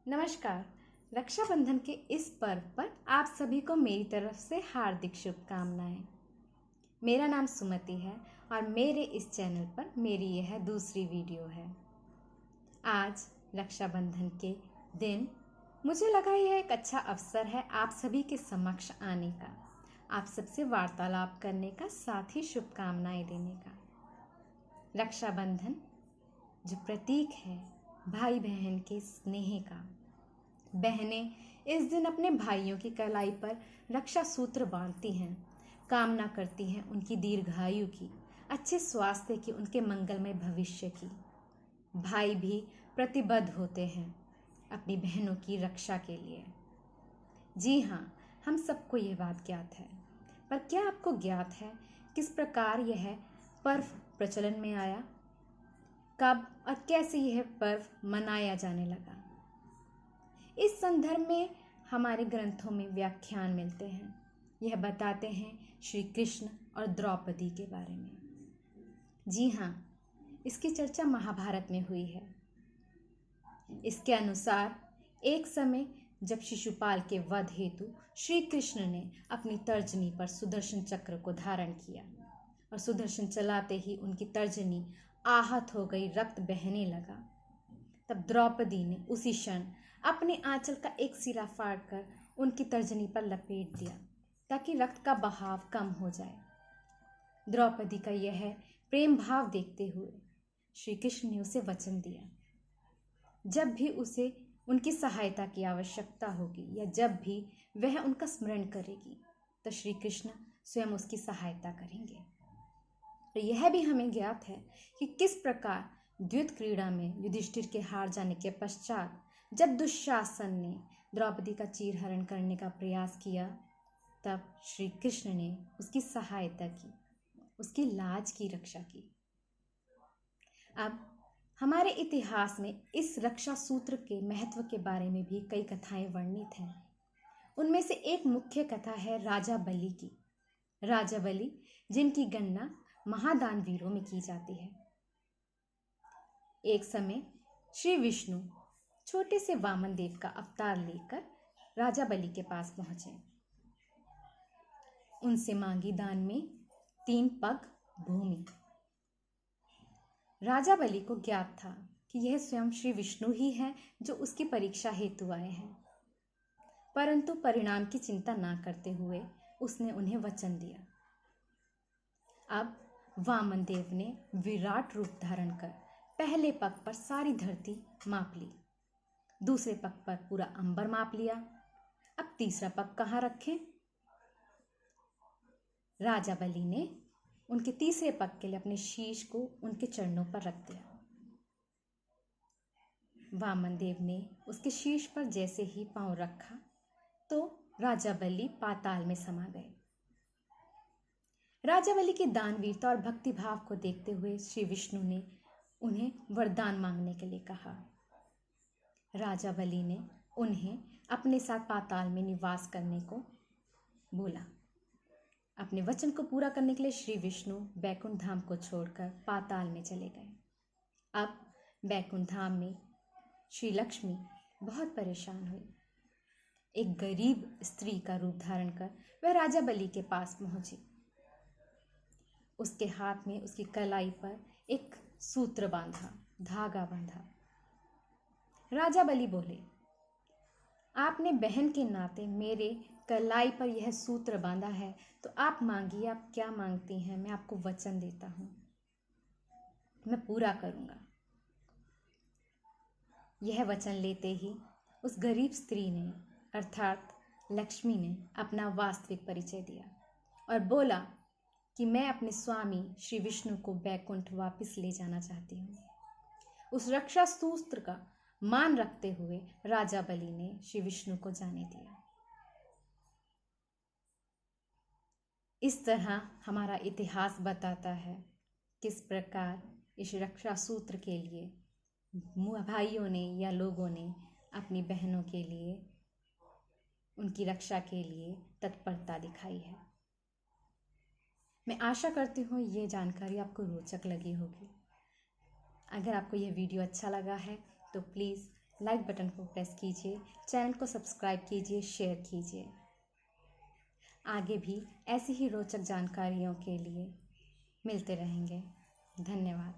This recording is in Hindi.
नमस्कार। रक्षाबंधन के इस पर्व पर आप सभी को मेरी तरफ से हार्दिक शुभकामनाएं। मेरा नाम सुमति है और मेरे इस चैनल पर मेरी यह दूसरी वीडियो है। आज रक्षाबंधन के दिन मुझे लगा यह एक अच्छा अवसर है आप सभी के समक्ष आने का, आप सबसे वार्तालाप करने का, साथ ही शुभकामनाएं देने का। रक्षाबंधन जो प्रतीक है भाई बहन के स्नेह का। बहनें इस दिन अपने भाइयों की कलाई पर रक्षा सूत्र बांधती हैं, कामना करती हैं उनकी दीर्घायु की, अच्छे स्वास्थ्य की, उनके मंगलमय भविष्य की। भाई भी प्रतिबद्ध होते हैं अपनी बहनों की रक्षा के लिए। जी हाँ, हम सबको यह बात ज्ञात है, पर क्या आपको ज्ञात है किस प्रकार यह पर्व प्रचलन में आया, कब और कैसे यह पर्व मनाया जाने लगा? इस संदर्भ में हमारे ग्रंथों में व्याख्यान मिलते हैं। यह बताते हैं श्री कृष्ण और द्रौपदी के बारे में। जी हाँ, इसकी चर्चा महाभारत में हुई है। इसके अनुसार एक समय जब शिशुपाल के वध हेतु श्री कृष्ण ने अपनी तर्जनी पर सुदर्शन चक्र को धारण किया और सुदर्शन चलाते ही उनकी तर्जनी आहत हो गई, रक्त बहने लगा। तब द्रौपदी ने उसी क्षण अपने आंचल का एक सिरा फाड़कर उनकी तर्जनी पर लपेट दिया ताकि रक्त का बहाव कम हो जाए। द्रौपदी का यह प्रेम भाव देखते हुए श्री कृष्ण ने उसे वचन दिया, जब भी उसे उनकी सहायता की आवश्यकता होगी या जब भी वह उनका स्मरण करेगी तो श्री कृष्ण स्वयं उसकी सहायता करेंगे। तो यह भी हमें ज्ञात है कि किस प्रकार द्युत क्रीड़ा में युधिष्ठिर के हार जाने के पश्चात जब दुशासन ने द्रौपदी का चीरहरण करने का प्रयास किया, तब श्री कृष्ण ने उसकी सहायता की, उसकी लाज की रक्षा की। अब हमारे इतिहास में इस रक्षा सूत्र के महत्व के बारे में भी कई कथाएं वर्णित हैं। उनमें से एक मुख्य कथा है राजा बलि की। राजा बलि जिनकी गणना महादान वीरों में की जाती है। एक समय श्री विष्णु छोटे से वामन देव का अवतार लेकर राजा बलि के पास पहुंचे। उनसे मांगी दान में 3 पग भूमि। राजा बलि को ज्ञात था कि यह स्वयं श्री विष्णु ही हैं जो उसकी परीक्षा हेतु आए हैं, परंतु परिणाम की चिंता ना करते हुए उसने उन्हें वचन दिया। अब वामन देव ने विराट रूप धारण कर पहले पग पर सारी धरती माप ली, दूसरे पग पर पूरा अंबर माप लिया। अब तीसरा पग कहाँ रखें? राजा बलि ने उनके तीसरे पग के लिए अपने शीश को उनके चरणों पर रख दिया। वामन देव ने उसके शीश पर जैसे ही पांव रखा तो राजा बलि पाताल में समा गए। राजा बलि की दानवीरता और भक्ति भाव को देखते हुए श्री विष्णु ने उन्हें वरदान मांगने के लिए कहा। राजा बलि ने उन्हें अपने साथ पाताल में निवास करने को बोला। अपने वचन को पूरा करने के लिए श्री विष्णु बैकुंठ धाम को छोड़कर पाताल में चले गए। अब बैकुंठ धाम में श्री लक्ष्मी बहुत परेशान हुई। एक गरीब स्त्री का रूप धारण कर वह राजा बलि के पास पहुंची। उसके हाथ में उसकी कलाई पर एक सूत्र बांधा, धागा बांधा। राजा बलि बोले, आपने बहन के नाते मेरे कलाई पर यह सूत्र बांधा है, तो आप मांगिए, आप क्या मांगती हैं, मैं आपको वचन देता हूं, मैं पूरा करूंगा। यह वचन लेते ही उस गरीब स्त्री ने अर्थात लक्ष्मी ने अपना वास्तविक परिचय दिया और बोला कि मैं अपने स्वामी श्री विष्णु को बैकुंठ वापस ले जाना चाहती हूँ। उस रक्षा सूत्र का मान रखते हुए राजा बलि ने श्री विष्णु को जाने दिया। इस तरह हमारा इतिहास बताता है किस प्रकार इस रक्षा सूत्र के लिए भाइयों ने या लोगों ने अपनी बहनों के लिए, उनकी रक्षा के लिए तत्परता दिखाई है। मैं आशा करती हूँ ये जानकारी आपको रोचक लगी होगी। अगर आपको यह वीडियो अच्छा लगा है तो प्लीज़ लाइक बटन को प्रेस कीजिए, चैनल को सब्सक्राइब कीजिए, शेयर कीजिए। आगे भी ऐसी ही रोचक जानकारियों के लिए मिलते रहेंगे। धन्यवाद।